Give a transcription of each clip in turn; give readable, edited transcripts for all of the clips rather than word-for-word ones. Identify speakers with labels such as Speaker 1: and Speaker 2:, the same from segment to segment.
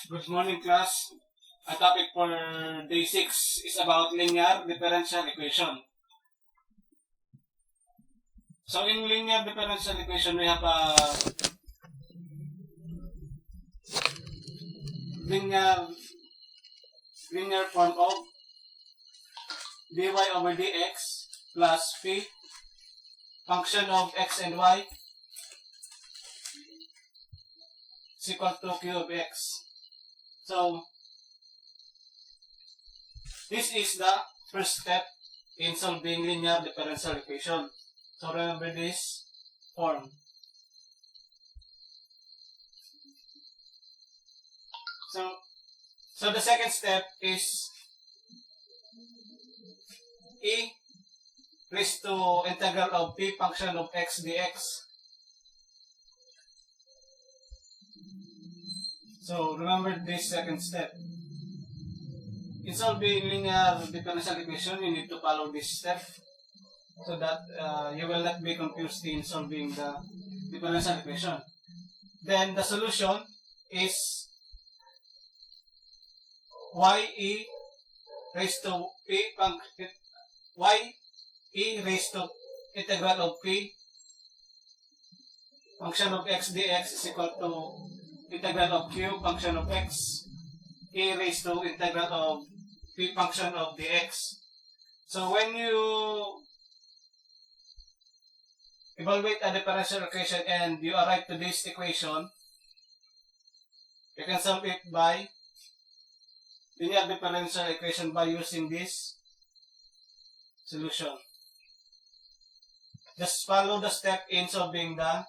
Speaker 1: Good morning, class. Our topic for day 6 is about linear differential equation. So in linear differential equation, we have a linear form of dy over dx plus p function of x and y is equal to q of x. So this is the first step in solving linear differential equation. So remember this form. So the second step is e raised to integral of p function of x dx. So remember this second step. In solving linear differential equation, you need to follow this step so that you will not be confused in solving the differential equation. Then the solution is ye raised to p ye raised to integral of p function of x dx is equal to integral of q function of x e raised to integral of p function of dx. So when you evaluate a differential equation and you arrive to this equation, you can solve it by linear differential equation by using this solution. Just follow the step in solving the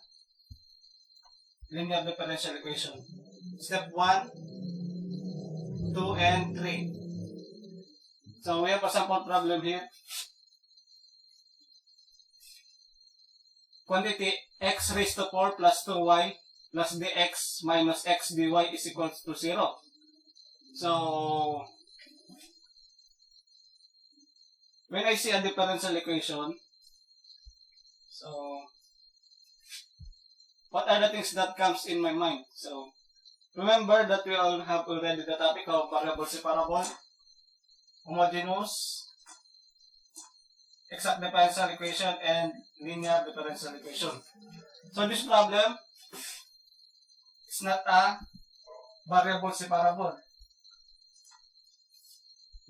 Speaker 1: linear differential equation. Step 1, 2, and 3. So we have a sample problem here. Quantity x raised to 4 plus 2y plus dx minus x dy is equal to 0. So when I see a differential equation, so what are the things that comes in my mind? So remember that we all have already the topic of variable separable, homogeneous, exact differential equation, and linear differential equation. So this problem is not a variable separable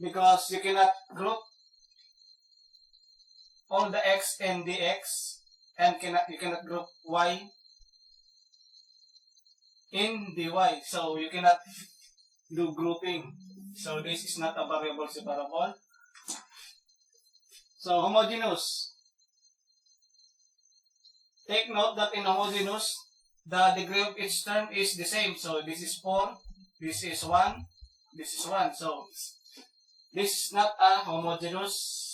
Speaker 1: because you cannot group all the x and dx, and you cannot group y in dy, so you cannot do grouping. So this is not a variable separable. So homogeneous. Take note that in homogeneous, the degree of each term is the same. So this is 4, this is 1, this is 1. So this is not a homogeneous.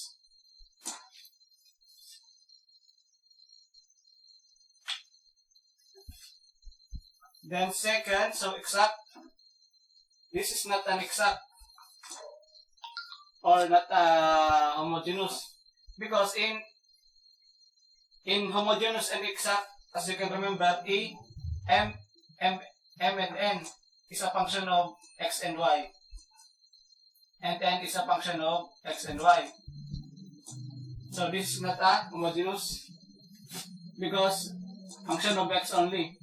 Speaker 1: Then second, so exact. This is not an exact or not homogeneous, because in homogeneous and exact, as you can remember, m and n is a function of x and y, and n is a function of x and y. So this is not a homogeneous because function of x only.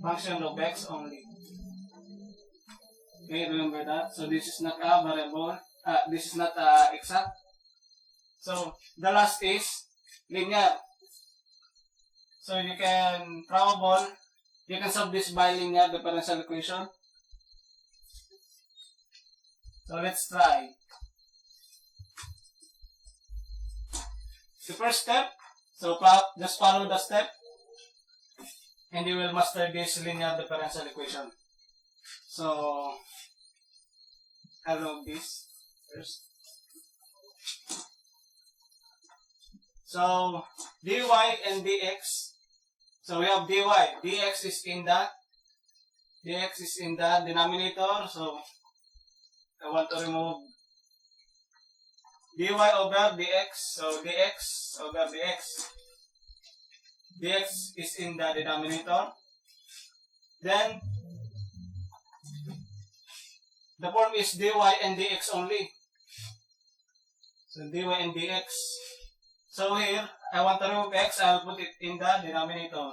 Speaker 1: Function of x only. Okay, remember that. So this is not a variable. This is not exact. So the last is linear. So you can solve this by linear differential equation. So let's try. The first step. So just follow the step, and you will master this linear differential equation. So I'll log this first. So dy and dx. So we have dy. dx is in the denominator. So I want to remove dy over dx. So dx over dx. dx is in the denominator. Then the form is dy and dx only. So dy and dx. So here, I want to remove x, I'll put it in the denominator.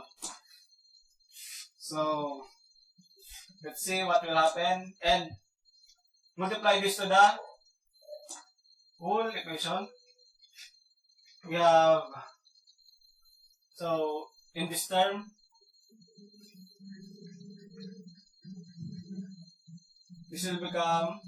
Speaker 1: So, let's see what will happen. And multiply this to the whole equation. We have, so in this term, this will become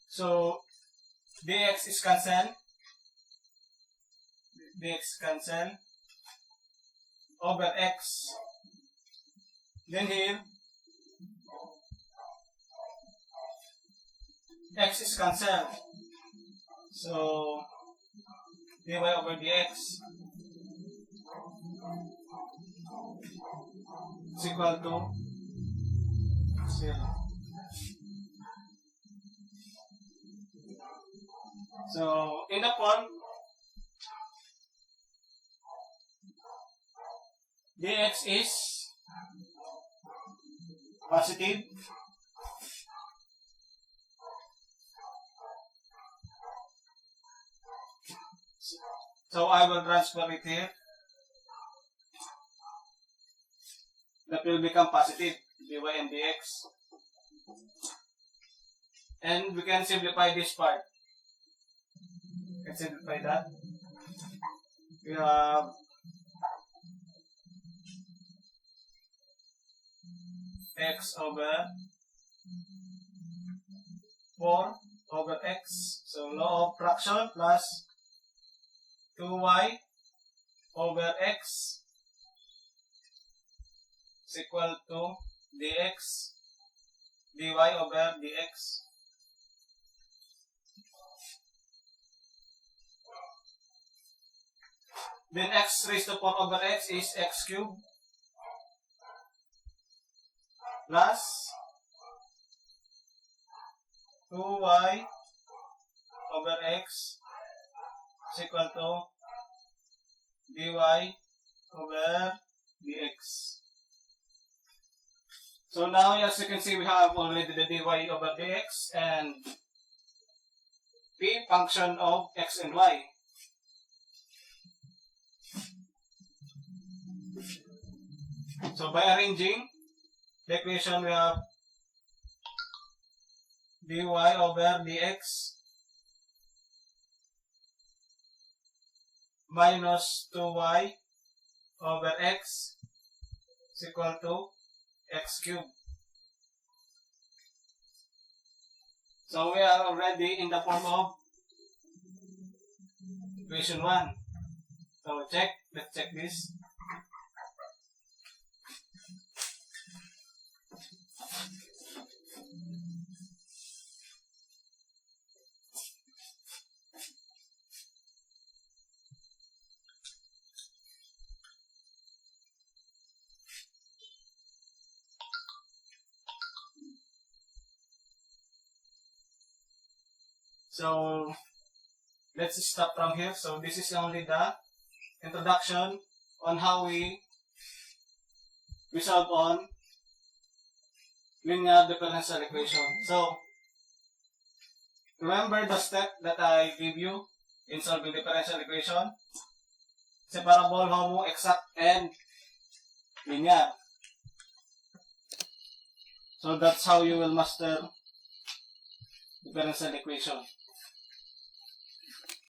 Speaker 1: so dx is cancelled, over x. Then here x is cancelled, so dy over dx is equal to 0. So in the form dx is positive, so I will transfer it here. That will become positive, dy and dx. And we can simplify this part. Let's simplify that. We have x over 4 over x. So law of fraction plus 2y over x is equal to dx, dy over dx. Then x raised to 4 over x is x cubed plus 2y over x is equal to dy over dx. So now, as you can see, we have already the dy over dx and p function of x and y. So by arranging the equation, we have dy over dx minus 2y over x is equal to x cubed. So we are already in the form of equation 1. So let's check this. So let's start from here. So this is only the introduction on how we solve on linear differential equation. So remember the step that I give you in solving differential equation: separable, homo, exact, and linear. So that's how you will master differential equation.